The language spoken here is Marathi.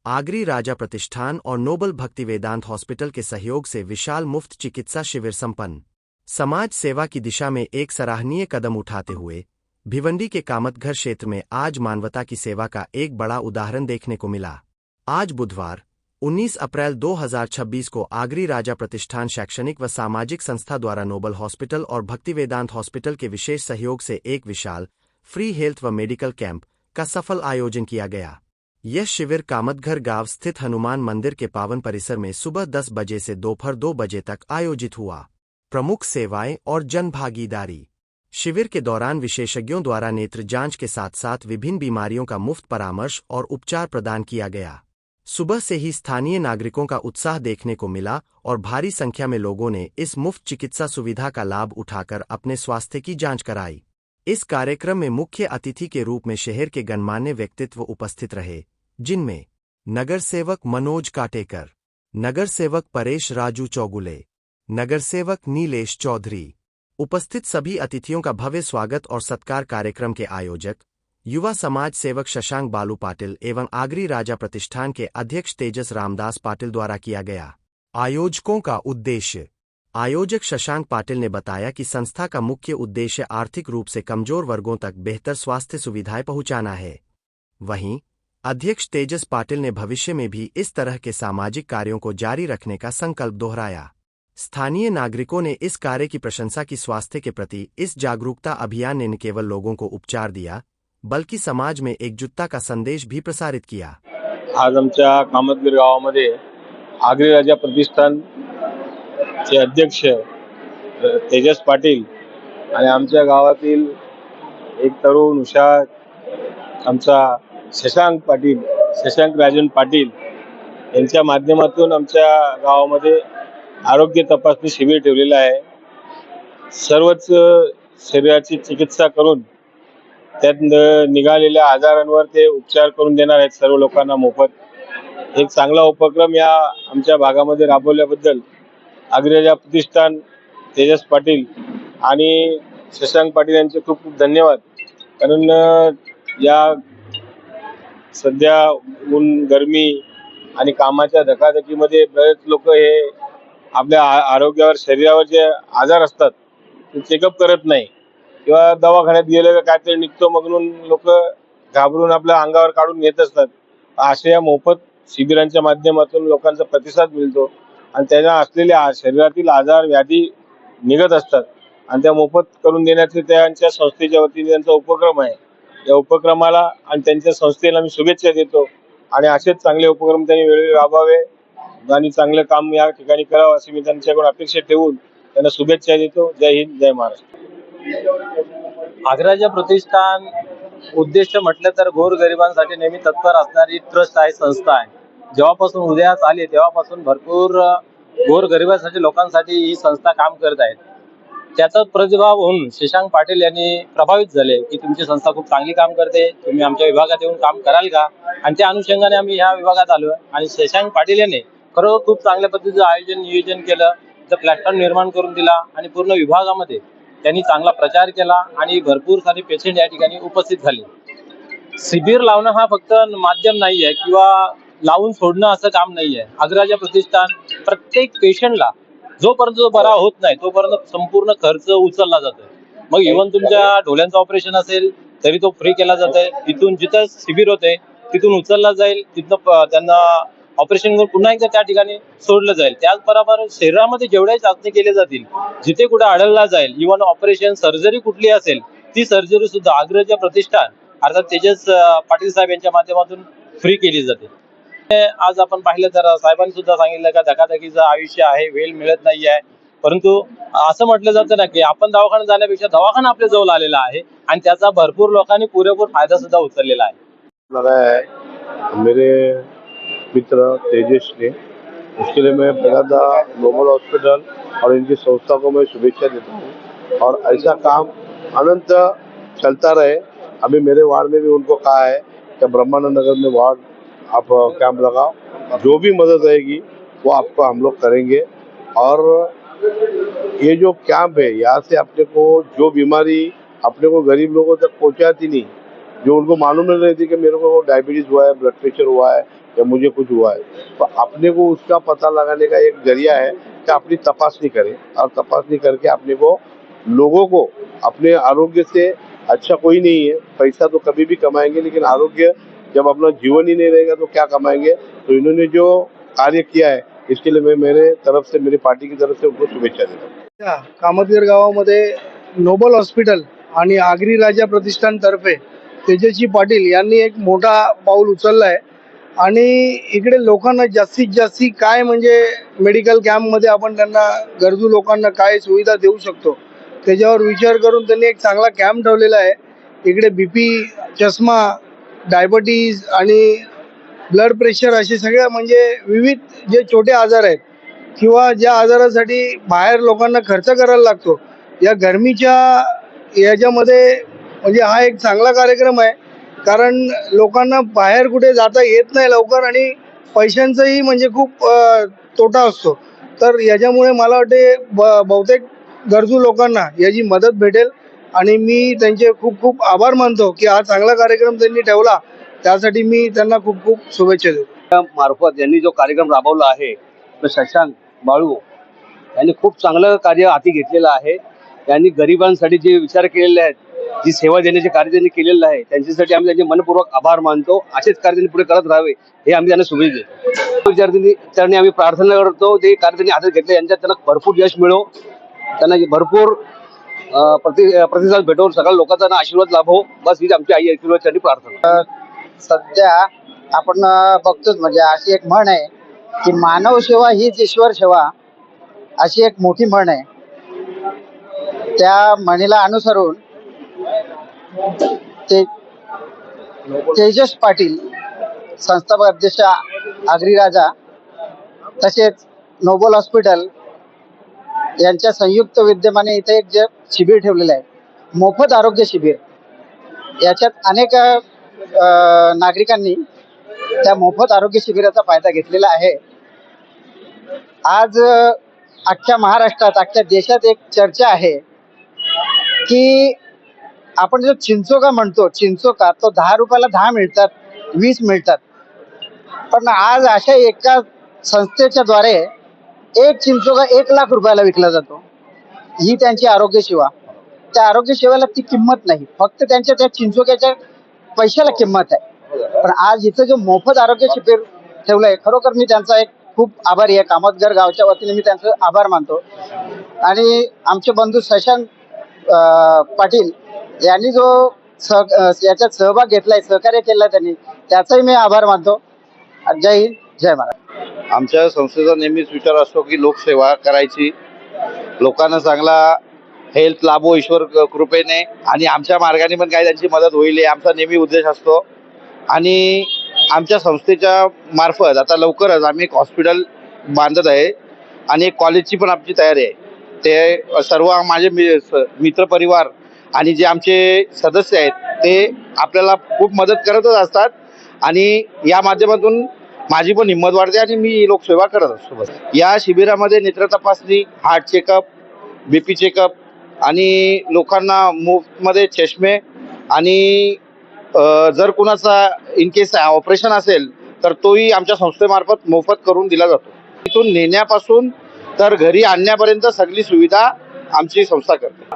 आगरी राजा प्रतिष्ठान और नोबल भक्ति वेदांत हॉस्पिटल के सहयोग से विशाल मुफ्त चिकित्सा शिविर संपन्न। समाज सेवा की दिशा में एक सराहनीय कदम उठाते हुए भिवंडी के कामतघर क्षेत्र में आज मानवता की सेवा का एक बड़ा उदाहरण देखने को मिला। आज बुधवार 19 अप्रैल 2026 को आगरी राजा प्रतिष्ठान शैक्षणिक व सामाजिक संस्था द्वारा नोबल हॉस्पिटल और भक्ति वेदांत हॉस्पिटल के विशेष सहयोग से एक विशाल फ्री हेल्थ व मेडिकल कैंप का सफल आयोजन किया गया। यह शिविर कामतघर गांव स्थित हनुमान मंदिर के पावन परिसर में सुबह 10 बजे से दोपहर 2 बजे तक आयोजित हुआ। प्रमुख सेवाएं और जन भागीदारी। शिविर के दौरान विशेषज्ञों द्वारा नेत्र जांच के साथ साथ विभिन्न बीमारियों का मुफ्त परामर्श और उपचार प्रदान किया गया। सुबह से ही स्थानीय नागरिकों का उत्साह देखने को मिला और भारी संख्या में लोगों ने इस मुफ्त चिकित्सा सुविधा का लाभ उठाकर अपने स्वास्थ्य की जांच कराई। इस कार्यक्रम में मुख्य अतिथि के रूप में शहर के गणमान्य व्यक्तित्व उपस्थित रहे, जिनमें नगर सेवक मनोज काटेकर, नगर सेवक परेश राजू चौगुले, नगर सेवक नीलेश चौधरी। उपस्थित सभी अतिथियों का भव्य स्वागत और सत्कार कार्यक्रम के आयोजक युवा समाज सेवक शशांक बालू पाटिल एवं आगरी राजा प्रतिष्ठान के अध्यक्ष तेजस रामदास पाटिल द्वारा किया गया। आयोजकों का उद्देश्य। आयोजक शशांक पाटिल ने बताया कि संस्था का मुख्य उद्देश्य आर्थिक रूप से कमजोर वर्गों तक बेहतर स्वास्थ्य सुविधाएं पहुंचाना है। वहीं अध्यक्ष तेजस पाटिल ने भविष्य में भी इस तरह के सामाजिक कार्यों को जारी रखने का संकल्प दोहराया। स्थानीय नागरिकों ने इस कार्य की प्रशंसा की। स्वास्थ्य के प्रति इस जागरूकता अभियान ने न केवल लोगों को उपचार दिया, बल्कि समाज में एकजुटता का संदेश भी प्रसारित किया। आज आमच्या कामतघर गावामध्ये आगरी राजा प्रतिष्ठान चे अध्यक्ष तेजस पाटील आणि आमच्या गावातील एक तरुण हुशार आमचा शशांक राजन पाटील यांच्या माध्यमातून आमच्या गावामध्ये आरोग्य तपासणी शिबिर ठेवलेलं आहे। सर्वच शरीराची चिकित्सा करून त्यात निघालेल्या आजारांवर ते उपचार करून देणार आहेत सर्व लोकांना मोफत। एक चांगला उपक्रम या आमच्या भागामध्ये राबवल्याबद्दल आगरी राजा प्रतिष्ठान, तेजस पाटील आणि शशांक पाटील यांचे खूप खूप धन्यवाद। कारण या सध्या ऊन, गरमी आणि कामाच्या धकाधकीमध्ये बरेच लोक हे आपल्या आरोग्यावर, शरीरावर जे आजार असतात ते चेकअप करत नाही किंवा दवाखान्यात गेलं काहीतरी निघतो म्हणून लोक घाबरून आपल्या अंगावर काढून घेत असतात। अशा या मोफत शिबिरांच्या माध्यमातून लोकांचा प्रतिसाद मिळतो आणि त्यांना असलेल्या शरीरातील आजार, व्याधी निघत असतात आणि त्या मोफत करून देण्याचे त्यांच्या संस्थेच्या वतीने त्यांचा उपक्रम आहे। या उपक्रमाला आणि त्यांच्या संस्थेला मी शुभेच्छा देतो आणि असेच चांगले उपक्रम त्यांनी वेळोवेळी राबवावे आणि चांगलं काम या ठिकाणी करावं अशी मी त्यांच्याकडून अपेक्षा ठेवून त्यांना शुभेच्छा देतो। जय हिंद, जय महाराष्ट्र। आगरी राजा प्रतिष्ठान उद्देश म्हटलं तर गोरगरिबांसाठी नेहमी तत्पर असणारी ट्रस्ट आहे, संस्था आहे। जेव्हापासून उदयास आली तेव्हापासून भरपूर गोरगरिबांसाठी, लोकांसाठी ही संस्था काम करत आहे। त्याचा प्रतिभाव होऊन शशांक पाटील यांनी प्रभावित झाले की तुमची संस्था खूप चांगली काम करते, तुम्ही आमच्या विभागात येऊन काम कराल का? आणि त्या अनुषंगाने आम्ही ह्या विभागात आलो आणि शशांक पाटील यांनी खरोखर खूप चांगल्या पद्धतीचं नियोजन केलं, तर प्लॅटफॉर्म निर्माण करून दिला आणि पूर्ण विभागामध्ये त्यांनी चांगला प्रचार केला आणि भरपूर सारे पेशंट या ठिकाणी उपस्थित झाले। शिबिर लावणं हा फक्त माध्यम नाहीये किंवा लावून सोडणं असं काम नाहीये। आगरी राजा प्रतिष्ठान प्रत्येक पेशंटला जोपर्यंत तो बरा होत नाही तोपर्यंत संपूर्ण खर्च उचलला जातोय। मग इव्हन तुमच्या डोळ्यांचं ऑपरेशन असेल तरी तो फ्री केला जातोय। इथून जिथं शिबिर होते तिथून उचलला जाईल, तिथं त्यांना ऑपरेशन करून पुन्हा एकदा त्या ठिकाणी सोडलं जाईल। त्याचबरोबर शरीरामध्ये जेवढ्या चाचणी केल्या जातील, जिथे कुठे आढळला जाईल, इव्हन ऑपरेशन, सर्जरी कुठली असेल ती सर्जरी सुद्धा आगरी राजा प्रतिष्ठान अर्थात तेजस पाटील साहेब यांच्या माध्यमातून फ्री केली जाते। आज आपण पाहिलं तर साहेबांनी सुद्धा सांगितलं का धकाधकीचं आयुष्य आहे, वेळ मिळत नाही आहे, परंतु असं म्हटलं जातं ना की आपण दवाखान्यात जाण्यापेक्षा दवाखाना आपल्या जवळ आलेला आहे आणि त्याचा भरपूर लोकांनी पुरेपूर फायदा सुद्धा उचललेला आहे। मेरे मित्र तेजस ने, उसके लिए मैं बड़ा नोबल हॉस्पिटल और इनकी संस्था को मैं शुभेच्छा देता हूँ और ऐसा काम अनंत चलता रहे। अभी मेरे वार्ड में भी उनको कहा है कि ब्रह्मानंद नगर में वार्ड आप कैंप लगाओ, जो भी मदद रहेगी वो आपको हम लोग करेंगे। और ये जो कैंप है, यहाँ से अपने को जो बीमारी अपने को गरीब लोगों तक पहुँचाती नहीं, जो उनको मालूम नहीं रहती कि मेरे को डायबिटीज हुआ है, ब्लड प्रेशर हुआ है, या मुझे कुछ हुआ है, तो अपने को उसका पता लगाने का एक जरिया है कि अपनी तपासनी करें और तपासनी करके अपने को लोगों को अपने आरोग्य से अच्छा कोई नहीं है। पैसा तो कभी भी कमाएंगे, लेकिन आरोग्य जब अपना जीवन ही नहीं रहेगा तो क्या कमाएंगे। तो इन्होंने जो कार्य किया है इसके लिए मैं मेरे तरफ से, मेरी पार्टी की तरफ से उनको शुभेच्छा देता हूँ। कामतगर गावामध्ये नोबल हॉस्पिटल आणि आगरी राजा प्रतिष्ठानतर्फे तेजस्वी पाटील यांनी एक मोठा पाऊल उचलला आहे आणि इकडे लोकांना जास्तीत जास्त काय म्हणजे मेडिकल कॅम्पमध्ये आपण त्यांना गरजू लोकांना काय सुविधा देऊ शकतो त्याच्यावर विचार करून त्यांनी एक चांगला कॅम्प ठेवलेला आहे। इकडे बीपी, चष्मा, डायबिटीज आणि ब्लड प्रेशर असे सगळ्या म्हणजे विविध जे छोटे आजार आहेत किंवा ज्या आजारासाठी बाहेर लोकांना खर्च करायला लागतो, या गरमीच्या याच्यामध्ये म्हणजे हा एक चांगला कार्यक्रम आहे। कारण लोकांना बाहेर कुठे जाता येत नाही लवकर आणि पैशांचाही म्हणजे खूप तोटा असतो। तर याच्यामुळे मला वाटते बहुतेक गरजू लोकांना याची मदत भेटेल आणि मी त्यांचे खूप खूप आभार मानतो की हा चांगला कार्यक्रम त्यांनी ठेवला, त्यासाठी मी त्यांना खूप खूप शुभेच्छा देतो। मार्फत यांनी जो कार्यक्रम राबवला आहे तो शशांक बाळू यांनी खूप चांगलं कार्य हाती घेतलेलं आहे। यांनी गरिबांसाठी जे विचार केलेले आहेत, जी सेवा देण्याचे कार्य त्यांनी केलेलं आहे, त्यांच्यासाठी आम्ही त्यांचे मनपूर्वक आभार मानतो। असेच कार्य त्यांनी पुढे करत राहावे हे आम्ही त्यांना शुभेच्छा देतो। विद्यार्थ्यांनी आम्ही प्रार्थना करतो ते कार्य त्यांनी हातात घेतले यांच्यात त्यांना भरपूर यश मिळो, त्यांना भरपूर प्रतिसाद भेटो, सगळ्या लोकांचा त्यांना आशीर्वाद लाभो, बस ही आमची आई आशीर्वादसाठी प्रार्थना। सध्या आपण बघतोच म्हणजे अशी एक म्हण आहे की मानव सेवा हीच ईश्वर सेवा, अशी एक मोठी म्हण आहे। त्या म्हणीला अनुसरून तेजस पाटील संस्थापक अध्यक्ष आगरी राजा तसेच नोबल हॉस्पिटल यांच्या संयुक्त विद्यमाने इथे एक जे शिबिर ठेवलेलं आहे, मोफत आरोग्य शिबिर, याच्यात अनेक नागरिकांनी त्या मोफत आरोग्य शिबिराचा फायदा घेतलेला आहे। आज अख्ख्या महाराष्ट्रात, अख्ख्या देशात एक चर्चा आहे की आपण जो चिंचोका म्हणतो, चिंचोका तो 10 रुपयाला 10 मिळतात, 20 मिळतात, पण आज अशा एका संस्थेच्या द्वारे एक चिंचोका 1 लाख रुपयाला विकला जातो। ही त्यांची आरोग्य सेवा, त्या आरोग्य सेवेला ती किंमत नाही, फक्त त्यांच्या त्या चिंचोक्याच्या पैशाला किंमत आहे। पण आज इथं जो मोफत आरोग्य शिबिर ठेवलंय, खरोखर मी त्यांचा एक खूप आभारी आहे। कामतगर गावच्या वतीने मी त्यांचं आभार मानतो आणि आमचे बंधू शशांक पाटील यांनी जो याच्यात सहभाग घेतलाय, सहकार्य केलं त्यांनी, त्याचाही मी आभार मानतो। जय हिंद, जय महाराष्ट्र। आमच्या संस्थेचा नेहमीच विचार असतो की लोकसेवा करायची, लोकांना चांगला हेल्थ लाभो ईश्वर कृपेने, आणि आमच्या मार्गाने पण काही त्यांची मदत होईल हे आमचा नेहमी उद्देश असतो। आणि आमच्या संस्थेच्या मार्फत आता लवकरच आम्ही एक हॉस्पिटल बांधत आहे आणि एक कॉलेजची पण आमची तयारी आहे। ते सर्व माझे मित्रपरिवार आणि जे आमचे सदस्य आहेत ते आपल्याला खूप मदत करतच असतात आणि या माध्यमातून माझी पण हिंमत वाढते आणि मी लोकसेवा करत असतो। या शिबिरामध्ये नेत्र तपासणी, हार्ट चेकअप, बीपी चेकअप आणि लोकांना मोफतमध्ये चष्मे आणि जर कुणाचा इन केस ऑपरेशन असेल तर तोही आमच्या संस्थेमार्फत मोफत करून दिला जातो। इथून नेण्यापासून तर घरी आणण्यापर्यंत सगळी सुविधा आमची संस्था करते।